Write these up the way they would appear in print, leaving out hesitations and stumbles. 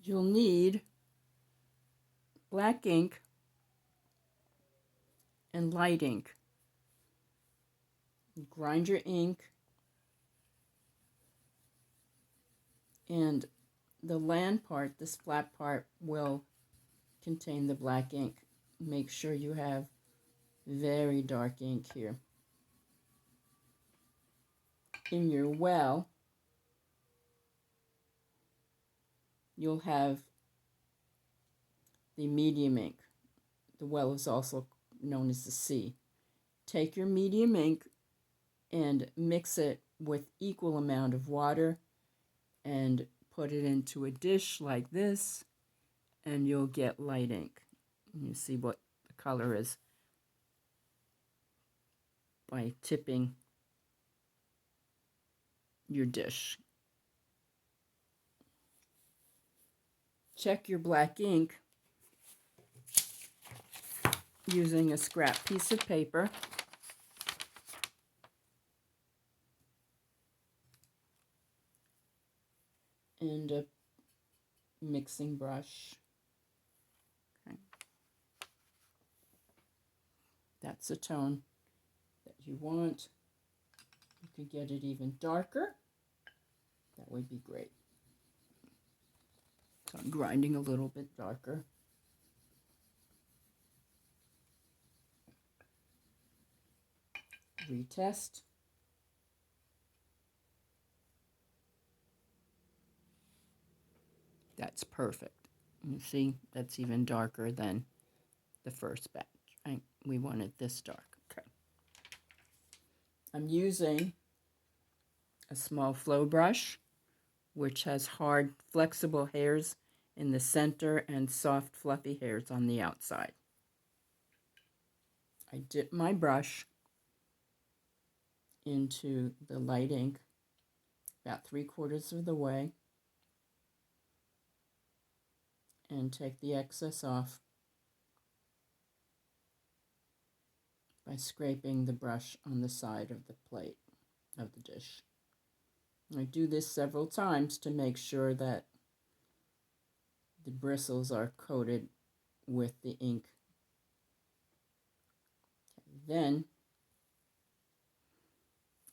you'll need black ink and light ink. You grind your ink, and the land part, this flat part, will contain the black ink. Make sure you have very dark ink here. In your well, you'll have the medium ink. The well is also known as the sea. Take your medium ink and mix it with equal amount of water and put it into a dish like this, and you'll get light ink. You see what the color is by tipping your dish. Check your black ink using a scrap piece of paper. And a mixing brush. Okay. That's the tone that you want. You could get it even darker. That would be great. So I'm grinding a little bit darker. Retest. That's perfect. You see, that's even darker than the first batch. Right? We want it this dark. Okay. I'm using a small flow brush, which has hard, flexible hairs in the center and soft, fluffy hairs on the outside. I dip my brush into the light ink about 3/4 of the way and take the excess off by scraping the brush on the side of the plate of the dish. I do this several times to make sure that the bristles are coated with the ink. Then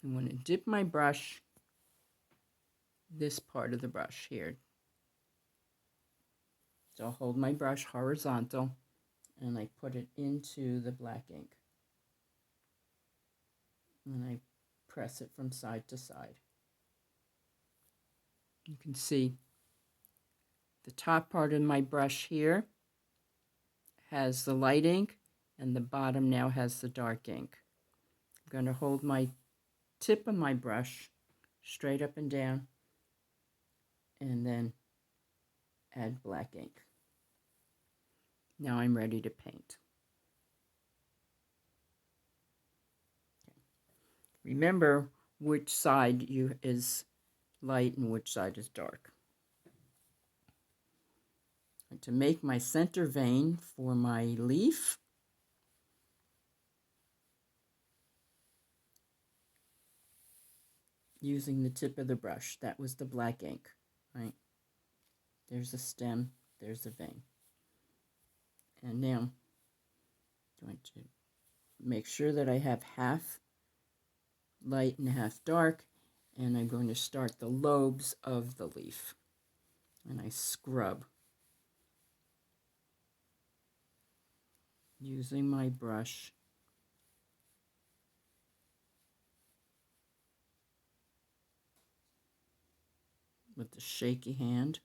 I'm going to dip my brush, this part of the brush here. So I'll hold my brush horizontal and I put it into the black ink. And I press it from side to side. You can see the top part of my brush here has the light ink and the bottom now has the dark ink. I'm going to hold my tip of my brush straight up and down and then add black ink. Now I'm ready to paint. Okay. Remember which side is light and which side is dark. And to make my center vein for my leaf, using the tip of the brush, that was the black ink, right? There's a stem, there's a vein. And now I'm going to make sure that I have half light and half dark, and I'm going to start the lobes of the leaf. And I scrub using my brush. With the shaky hand.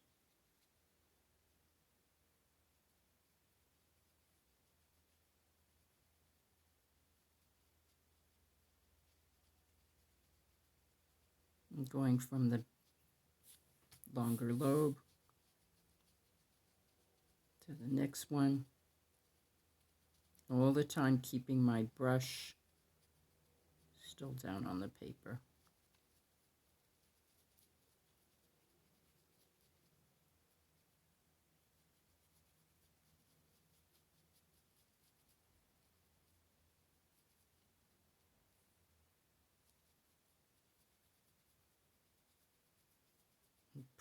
I'm going from the longer lobe to the next one, all the time keeping my brush still down on the paper.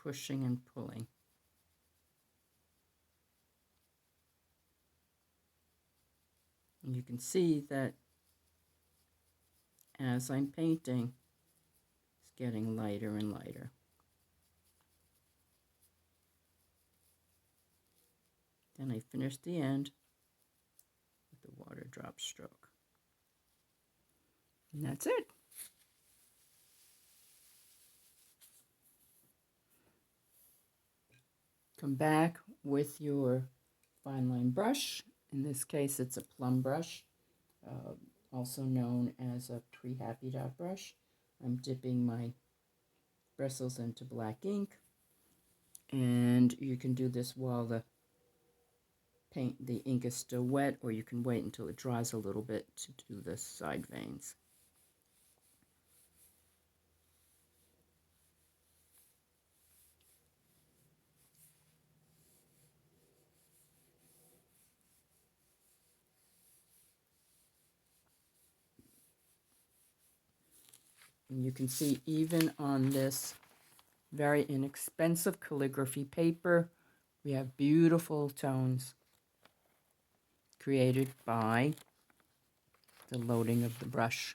Pushing and pulling. you can see that as I'm painting, it's getting lighter and lighter. Then I finish the end with the water drop stroke. And that's it. Come back with your fine line brush. In this case, it's a plum brush, also known as a pre-happy dot brush. I'm dipping my bristles into black ink, and you can do this while the ink is still wet, or you can wait until it dries a little bit to do the side veins. And you can see even on this very inexpensive calligraphy paper, we have beautiful tones created by the loading of the brush.